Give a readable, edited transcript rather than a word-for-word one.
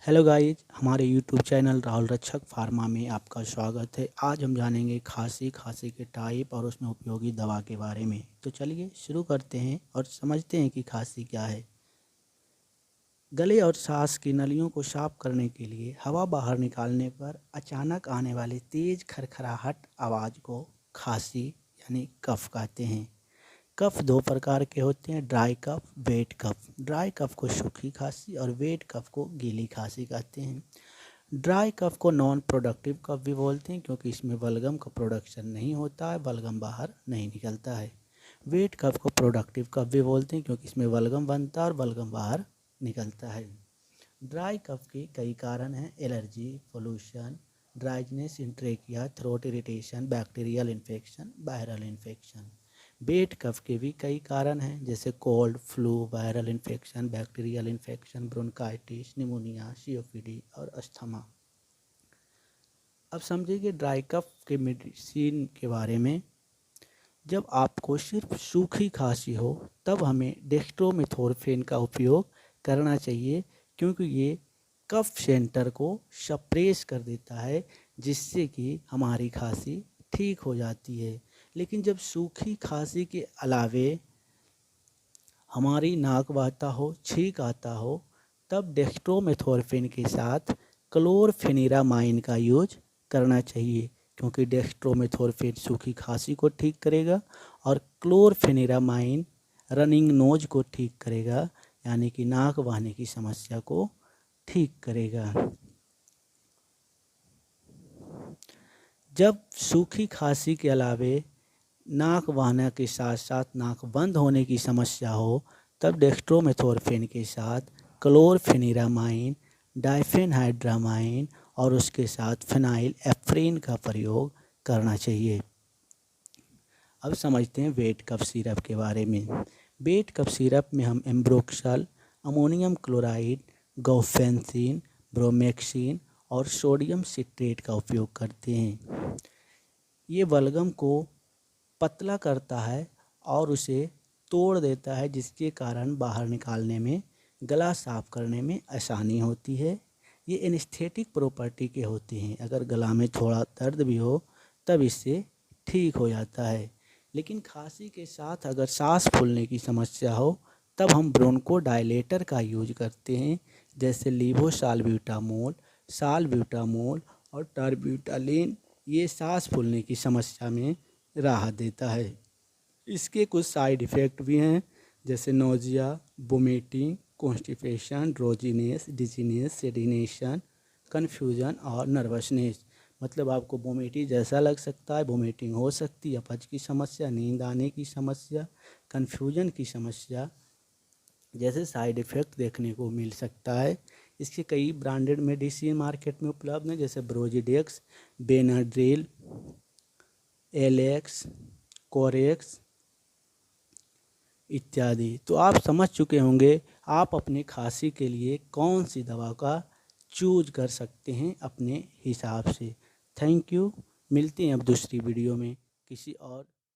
Hello guys, हमारे YouTube channel Rahul रक्षक pharma में आपका स्वागत है। आज हम जानेंगे खांसी के टाइप और उसमें उपयोगी दवा के बारे में। तो चलिए शुरू करते हैं और समझते हैं कि खांसी क्या है। गले और सांस की नलियों को साफ करने के लिए हवा बाहर निकालने पर अचानक आने वाली तेज खरखराहट आवाज़ को खांसी यानी कफ कहते हैं। कफ दो प्रकार के होते हैं, ड्राई कफ, वेट कफ। ड्राई कफ को सूखी खांसी और वेट कफ को गीली खांसी कहते हैं। ड्राई कफ को नॉन प्रोडक्टिव कफ भी बोलते हैं क्योंकि इसमें बलगम का प्रोडक्शन नहीं होता है, बलगम बाहर नहीं निकलता है। वेट कफ को प्रोडक्टिव कफ भी बोलते हैं क्योंकि इसमें बलगम बनता है और बलगम बाहर निकलता है। ड्राई कफ के कई कारण हैं, allergy, pollution, dryness in trachea, throat irritation, bacterial infection, viral infection. Wet cough के भी कई कारण हैं जैसे cold, flu, viral infection, bacterial infection, bronchitis, pneumonia, COPD और अस्थमा। अब समझिए ड्राई कफ के मेडिसिन के बारे में। जब आपको सिर्फ सूखी खांसी हो तब हमें डेक्स्ट्रोमेथोर्फेन का उपयोग करना चाहिए क्योंकि ये कफ सेंटर को सप्रेस कर देता है जिससे कि हमारी खांसी ठीक हो जाती है। लेकिन जब सूखी खांसी के अलावे हमारी नाक बहता हो, छींक आता हो, तब डेक्स्ट्रोमेथोर्फेन के साथ क्लोरफेनिरामाइन का यूज करना चाहिए क्योंकि डेक्स्ट्रोमेथोर्फेन सूखी खांसी को ठीक करेगा और क्लोरफेनिरामाइन रनिंग नोज को ठीक करेगा, यानी कि नाक बहने की समस्या को ठीक करेगा। जब सूखी खांसी के अलावे नाक बहने के साथ साथ नाक बंद होने की समस्या हो तब डेक्स्ट्रोमेथोर्फेन के साथ क्लोरफेनिरामाइन, डाइफेनहाइड्रामाइन और उसके साथ फिनाइल एफ्रीन का प्रयोग करना चाहिए। अब समझते हैं वेट कफ सिरप के बारे में। वेट कफ सिरप में हम एम्ब्रोक्सल, अमोनियम क्लोराइड, गौफेंसिन, ब्रोमेक्सिन और सोडियम सिट्रेट का उपयोग करते हैं। ये बलगम को पतला करता है और उसे तोड़ देता है जिसके कारण बाहर निकालने में, गला साफ करने में आसानी होती है। ये एनेस्थेटिक प्रॉपर्टी के होते हैं, अगर गला में थोड़ा दर्द भी हो तब इससे ठीक हो जाता है। लेकिन खांसी के साथ अगर सांस फूलने की समस्या हो तब हम ब्रोंकोडायलेटर का यूज करते हैं जैसे लीवोसाल्ब्यूटामोल, साल्ब्यूटामोल और टर्ब्यूटालिन। ये सांस फूलने की समस्या में राहत देता है। इसके कुछ साइड इफ़ेक्ट भी हैं जैसे nausea, vomiting, constipation, drowsiness, dizziness, sedation, confusion और नर्वसनेस। मतलब आपको वोमिटिंग जैसा लग सकता है, वोमिटिंग हो सकती है, अपच की समस्या, नींद आने की समस्या, कन्फ्यूजन की समस्या जैसे साइड इफ़ेक्ट देखने को मिल सकता है। इसके कई ब्रांडेड मेडिसिन मार्केट में उपलब्ध हैं जैसे ब्रोजिडेक्स, बेनाड्रिल, एलेक्स, कोरेक्स इत्यादि। तो आप समझ चुके होंगे आप अपने खांसी के लिए कौन सी दवा का चूज कर सकते हैं अपने हिसाब से। Thank you. मिलते हैं अब दूसरी वीडियो में किसी और